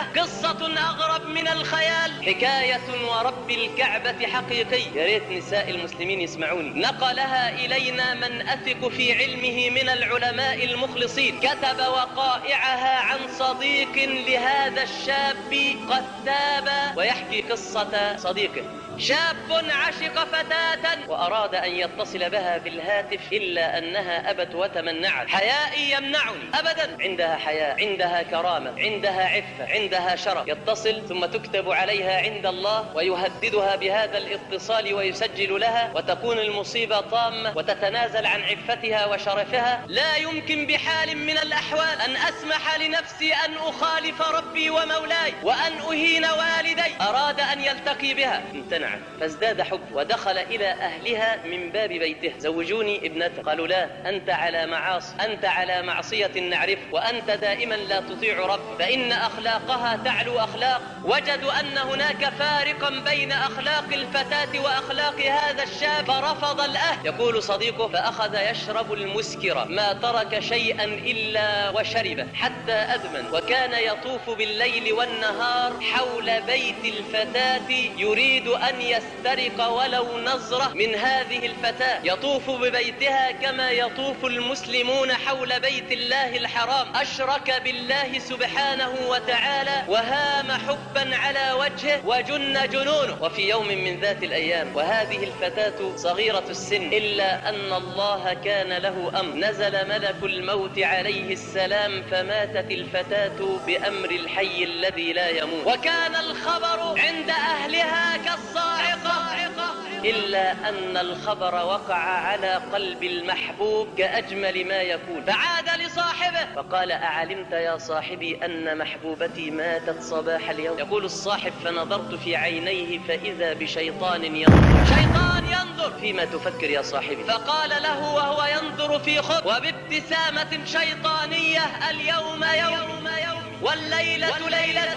الله قصة أغرب من الخيال، حكاية ورب الكعبة حقيقي، يا ريت نساء المسلمين يسمعوني. نقلها إلينا من أثق في علمه من العلماء المخلصين، كتب وقائعها عن صديق لهذا الشاب قد تاب، ويحكي قصة صديقه. شاب عشق فتاة وأراد أن يتصل بها بالهاتف، إلا أنها أبت وتمنعت. حيائي يمنعني أبدا. عندها حياء، عندها كرامة، عندها عفة، عندها شرف. يتصل ثم تكتب عليها عند الله، ويهددها بهذا الاتصال ويسجل لها، وتكون المصيبة طامة وتتنازل عن عفتها وشرفها. لا يمكن بحال من الأحوال أن أسمح لنفسي أن أخالف ربي ومولاي وأن أهين والدي. أراد أن يلتقي بها، امتنع، فازداد حب ودخل إلى أهلها من باب بيته. زوجوني ابنتك. قالوا لا، أنت على معاصي، أنت على معصية نعرف، وأنت دائما لا تطيع رب، فإن أخلاقها تعلو أخلاق. وجدوا أن هناك فارقا بين أخلاق الفتاة وأخلاق هذا الشاب، فرفض الأهل. يقول صديقه: فأخذ يشرب المسكر، ما ترك شيئا إلا وشربه حتى أدمن، وكان يطوف بالليل والنهار حول بيت الفتاة يريد أن يسترق ولو نظرة من هذه الفتاة. يطوف ببيتها كما يطوف المسلمون حول بيت الله الحرام. أشرك بالله سبحانه وتعالى، وهام حبا على وجهه وجن جنونه. وفي يوم من ذات الأيام، وهذه الفتاة صغيرة السن، إلا أن الله كان له أمر. نزل ملك الموت عليه السلام، فماتت الفتاة بأمر الحي الذي لا يموت. وكان الخبر عند أهلها كالصاعقة، إلا أن الخبر وقع على قلب المحبوب كأجمل ما يكون. فعاد لصاحبه فقال: أعلمت يا صاحبي أن محبوبتي ماتت صباح اليوم؟ يقول الصاحب: فنظرت في عينيه فإذا بشيطان ينظر. شيطان ينظر. فيما تفكر يا صاحبي؟ فقال له وهو ينظر في خط وبابتسامة شيطانية: اليوم يوم والليلة ليلة.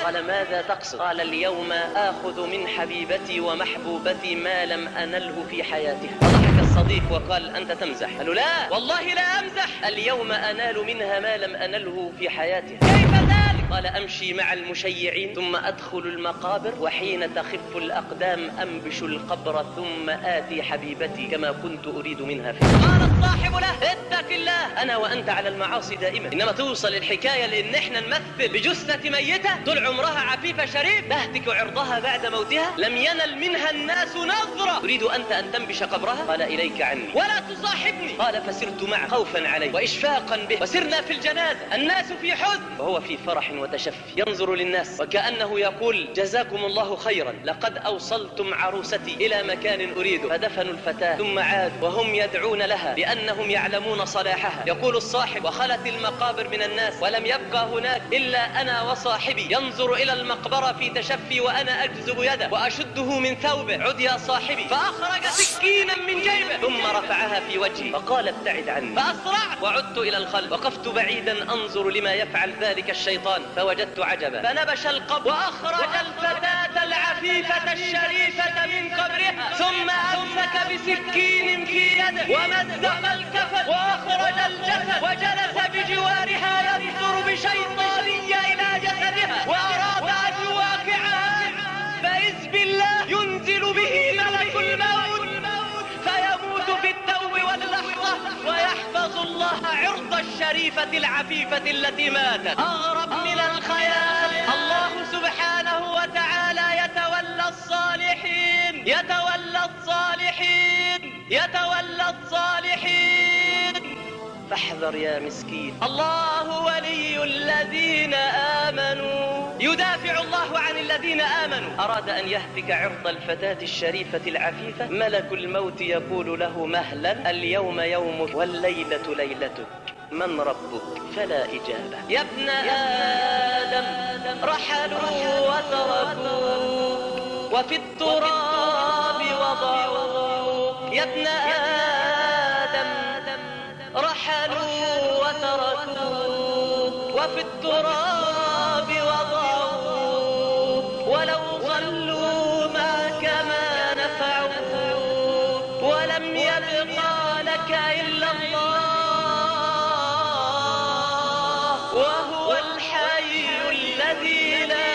قال: ماذا تقصد؟ قال: اليوم آخذ من حبيبتي ومحبوبتي ما لم أنله في حياتها. فضحك الصديق وقال: أنت تمزح. قالوا: لا والله لا أمزح، اليوم أنال منها ما لم أنله في حياتها. كيف ذلك؟ قال: أمشي مع المشيعين ثم أدخل المقابر، وحين تخف الأقدام أنبش القبر ثم آتي حبيبتي كما كنت أريد منها فيه. قال الصاحب له: اتق الله، أنا وأنت على المعاصي دائما، إنما توصل الحكاية لأن احنا نمثل بجثة ميتة طول عمرها عفيفة شريف تهتك عرضها بعد موتها، لم ينل منها الناس نظرة، تريد أنت أن تنبش قبرها؟ قال: إليك عني ولا تصاحبني. قال: فسرت معه خوفا عليه وإشفاقا به، وسرنا في الجنازة، الناس في حزن وهو في فرح وتشفي، ينظر للناس وكأنه يقول: جزاكم الله خيرا، لقد أوصلتم عروستي إلى مكان أريده. فدفنوا الفتاة ثم عادوا وهم يدعون لها لأنهم يعلمون صلاحها. يقول الصاحب: وخلت المقابر من الناس ولم يبقى هناك إلا أنا وصاحبي، ينظر إلى المقبرة في تشفي وأنا أجذب يده وأشده من ثوبه. عد يا صاحبي. فأخرج سكينا من جيبه ثم رفعها في وجهي فقال: ابتعد عني. فأسرعت وعدت إلى الخلف، وقفت بعيدا أنظر لما يفعل ذلك الشيطان، فوجدت عجبا، فنبش القبر وأخرج الفتاة العفيفة الشريفة من قبرها، ثم أمسك بسكين في يده ومزق الكفن وأخرج الجسد وجلس بجوارها ينظر بشيطانية إلى جسدها، وأراد أن يواقعها، فإذ بالله ينزل به ملك الموت فيموت في التو واللحظة، ويحفظ الله عرض الشريفة العفيفة التي ماتت. أغرب من الخيال. الله سبحانه وتعالى يتولى الصالحين، يتولى الصالحين، يتولى الصالحين. فاحذر يا مسكين. الله ولي الذين آمنوا، يدافع الله عن الذين آمنوا. أراد أن يهتك عرض الفتاة الشريفة العفيفة، ملك الموت يقول له: مهلا، اليوم يومك والليلة ليلتك، من ربك؟ فلا إجابة. يا ابن آدم رحلوا وتركوك وفي التراب وضعوك. يا ابن آدم رحلوا وتركوك وفي التراب وضعوك، ولو ظلوا معك ما نفعوك، ولم يبقى لك إلا الله وهو الحي الذي لا